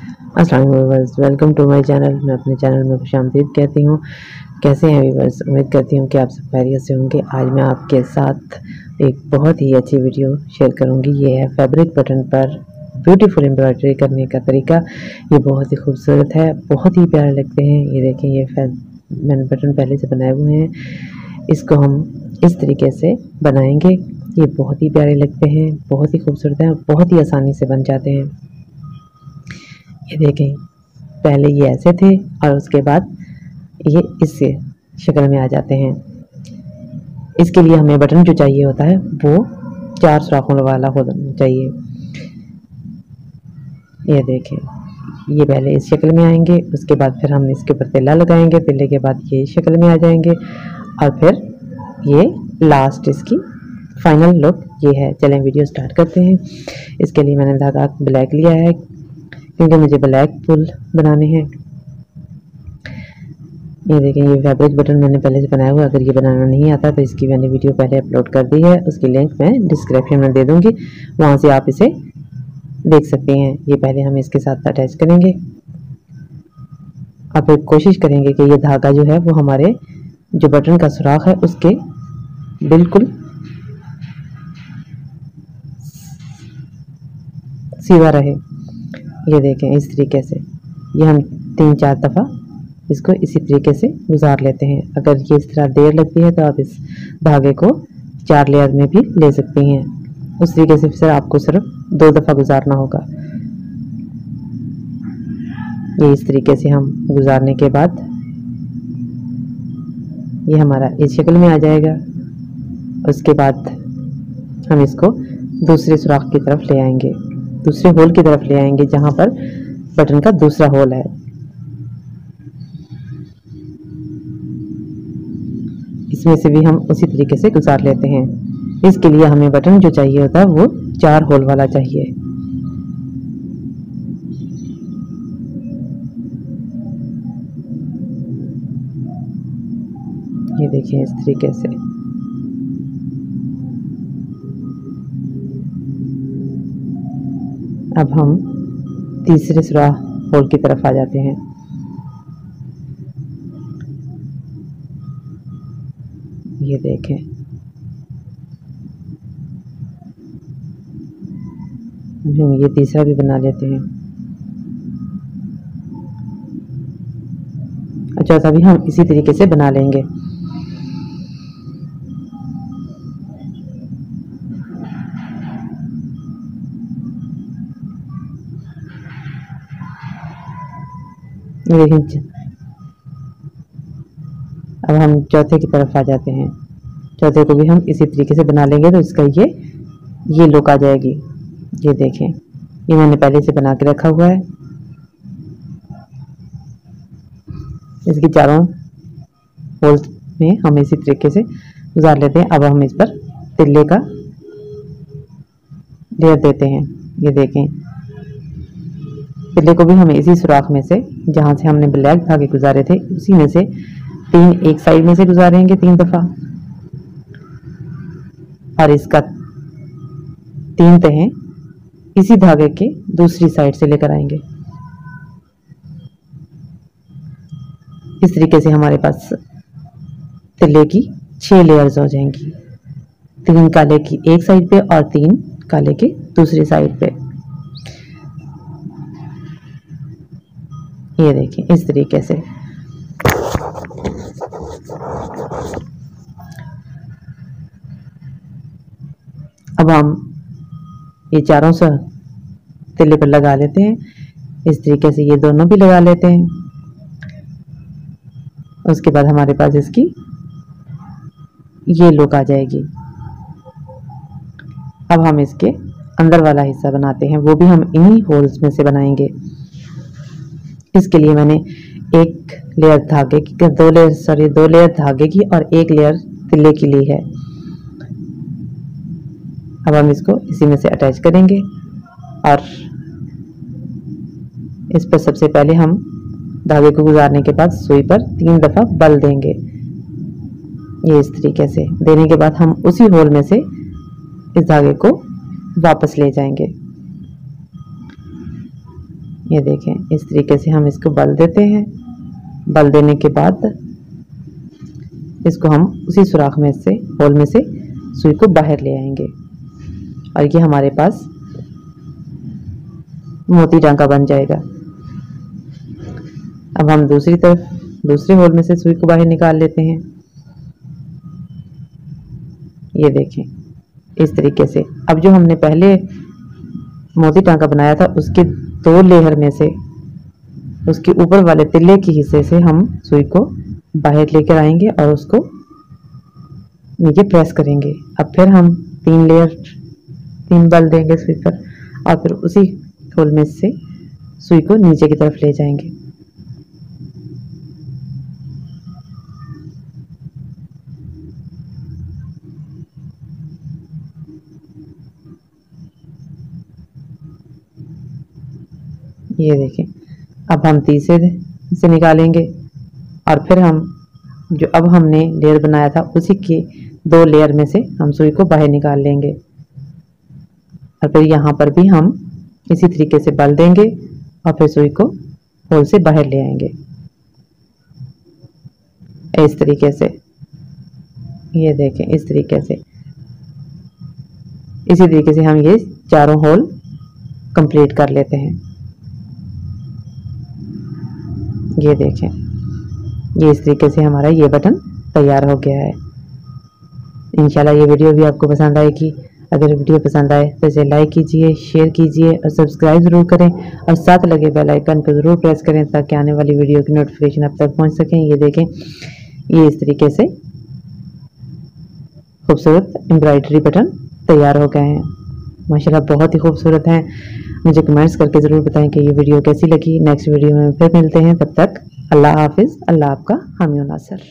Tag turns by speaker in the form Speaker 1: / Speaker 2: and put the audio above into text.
Speaker 1: अस्सलाम वालेकुम viewers, welcome to my channel. मैं अपने चैनल में खुशामदीद कहती हूँ। कैसे हैं व्यूअर्स? उम्मीद करती हूँ कि आप सब खैरियत से होंगे। आज मैं आपके साथ एक बहुत ही अच्छी वीडियो शेयर करूँगी। ये है फैब्रिक बटन पर ब्यूटीफुल एम्ब्रॉयडरी करने का तरीका। ये बहुत ही खूबसूरत है, बहुत ही प्यारे लगते हैं। ये देखें, ये मैंने बटन पहले से बनाए हुए हैं। इसको हम इस तरीके से बनाएंगे। ये बहुत ही प्यारे लगते हैं, बहुत ही खूबसूरत है, बहुत ही आसानी से बन जाते हैं। ये देखें, पहले ये ऐसे थे और उसके बाद ये इस शक्ल में आ जाते हैं। इसके लिए हमें बटन जो चाहिए होता है वो 4 सुराखों वाला होना चाहिए। ये देखें, ये पहले इस शक्ल में आएंगे, उसके बाद फिर हम इसके ऊपर तिल्ला लगाएंगे। तिल्ले के बाद ये इस शक्ल में आ जाएंगे और फिर ये लास्ट इसकी फाइनल लुक ये है। चलें वीडियो स्टार्ट करते हैं। इसके लिए मैंने धागा ब्लैक लिया है क्योंकि मुझे ब्लैक फुल बनाने हैं। ये देखें, ये फैब्रिक बटन मैंने पहले से बनाया हुआ है। अगर ये बनाना नहीं आता तो इसकी मैंने वीडियो पहले अपलोड कर दी है, उसकी लिंक मैं डिस्क्रिप्शन में दे दूंगी, वहाँ से आप इसे देख सकते हैं। ये पहले हम इसके साथ अटैच करेंगे और फिर कोशिश करेंगे कि ये धागा जो है वो हमारे जो बटन का सुराख है उसके बिल्कुल सीधा रहे। ये देखें, इस तरीके से ये हम 3-4 दफ़ा इसको इसी तरीके से गुजार लेते हैं। अगर ये इस तरह देर लगती है तो आप इस धागे को 4 लेयर में भी ले सकती हैं। उस तरीके से फिर आपको सिर्फ 2 दफ़ा गुजारना होगा। ये इस तरीके से हम गुजारने के बाद ये हमारा इस शक्ल में आ जाएगा। उसके बाद हम इसको दूसरे सुराख की तरफ ले आएंगे, दूसरे होल की तरफ ले आएंगे जहां पर बटन का दूसरा होल है। इसमें से भी हम उसी तरीके से गुजार लेते हैं। इसके लिए हमें बटन जो चाहिए होता है वो 4 होल वाला चाहिए। ये देखिए, इस तरीके से अब हम तीसरे सुराख होल की तरफ आ जाते हैं। ये देखें, हम ये तीसरा भी बना लेते हैं। चौथा भी हम इसी तरीके से बना लेंगे। ये देखें, अब हम चौथे की तरफ आ जाते हैं। चौथे को भी हम इसी तरीके से बना लेंगे तो इसका ये लुक आ जाएगी। ये देखें, ये मैंने पहले से बना के रखा हुआ है। इसकी चारों होल्स में हम इसी तरीके से गुजार लेते हैं। अब हम इस पर तिल्ले का लेयर देते हैं। ये देखें, तिल्ले को भी हमें इसी सुराख में से जहां से हमने ब्लैक धागे गुजारे थे उसी में से 3 एक साइड में से गुजारेंगे 3 दफा और इसका 3 तहें इसी धागे के दूसरी साइड से लेकर आएंगे। इस तरीके से हमारे पास तिल्ले की 6 लेयर्स हो जाएंगी, 3 काले की एक साइड पे और 3 काले की दूसरी साइड पे। ये देखें, इस तरीके से अब हम ये चारों से तिल्ले पर लगा लेते हैं। इस तरीके से ये दोनों भी लगा लेते हैं। उसके बाद हमारे पास इसकी ये लुक आ जाएगी। अब हम इसके अंदर वाला हिस्सा बनाते हैं, वो भी हम इन्हीं होल्स में से बनाएंगे। इसके लिए मैंने 1 लेयर धागे की 2 लेयर धागे की और 1 लेयर तिल्ले की ली है। अब हम इसको इसी में से अटैच करेंगे और इस पर सबसे पहले हम धागे को गुजारने के बाद सुई पर 3 दफा बल देंगे। ये इस तरीके से देने के बाद हम उसी होल में से इस धागे को वापस ले जाएंगे। ये देखें, इस तरीके से हम इसको बल देते हैं। बल देने के बाद इसको हम उसी सुराख में से, होल में से सुई को बाहर ले आएंगे और ये हमारे पास मोती टांका बन जाएगा। अब हम दूसरी तरफ दूसरे होल में से सुई को बाहर निकाल लेते हैं। ये देखें, इस तरीके से। अब जो हमने पहले मोती टांका बनाया था उसके 2 लेयर में से, उसके ऊपर वाले तिल्ले के हिस्से से हम सुई को बाहर लेकर आएंगे और उसको नीचे प्रेस करेंगे। अब फिर हम 3 बल देंगे सुई पर और फिर उसी होल में से सुई को नीचे की तरफ ले जाएंगे। ये देखें, अब हम तीसरे से निकालेंगे और फिर हम जो अब हमने लेयर बनाया था उसी के 2 लेयर में से हम सुई को बाहर निकाल लेंगे और फिर यहाँ पर भी हम इसी तरीके से बल देंगे और फिर सुई को होल से बाहर ले आएंगे इस तरीके से। ये देखें, इस तरीके से, इसी तरीके से हम ये चारों होल कंप्लीट कर लेते हैं। ये देखें, ये इस तरीके से हमारा ये बटन तैयार हो गया है। इंशाल्लाह ये वीडियो भी आपको पसंद आएगी। अगर वीडियो पसंद आए तो इसे लाइक कीजिए, शेयर कीजिए और सब्सक्राइब ज़रूर करें और साथ लगे बेल आइकन पर ज़रूर प्रेस करें ताकि आने वाली वीडियो की नोटिफिकेशन आप तक पहुंच सकें। ये देखें, ये इस तरीके से खूबसूरत एम्ब्रॉयडरी बटन तैयार हो गए हैं। माशाल्लाह बहुत ही खूबसूरत हैं। मुझे कमेंट्स करके ज़रूर बताएं कि ये वीडियो कैसी लगी। नेक्स्ट वीडियो में फिर मिलते हैं, तब तक अल्लाह हाफिज़। अल्लाह आपका हामी और नासर।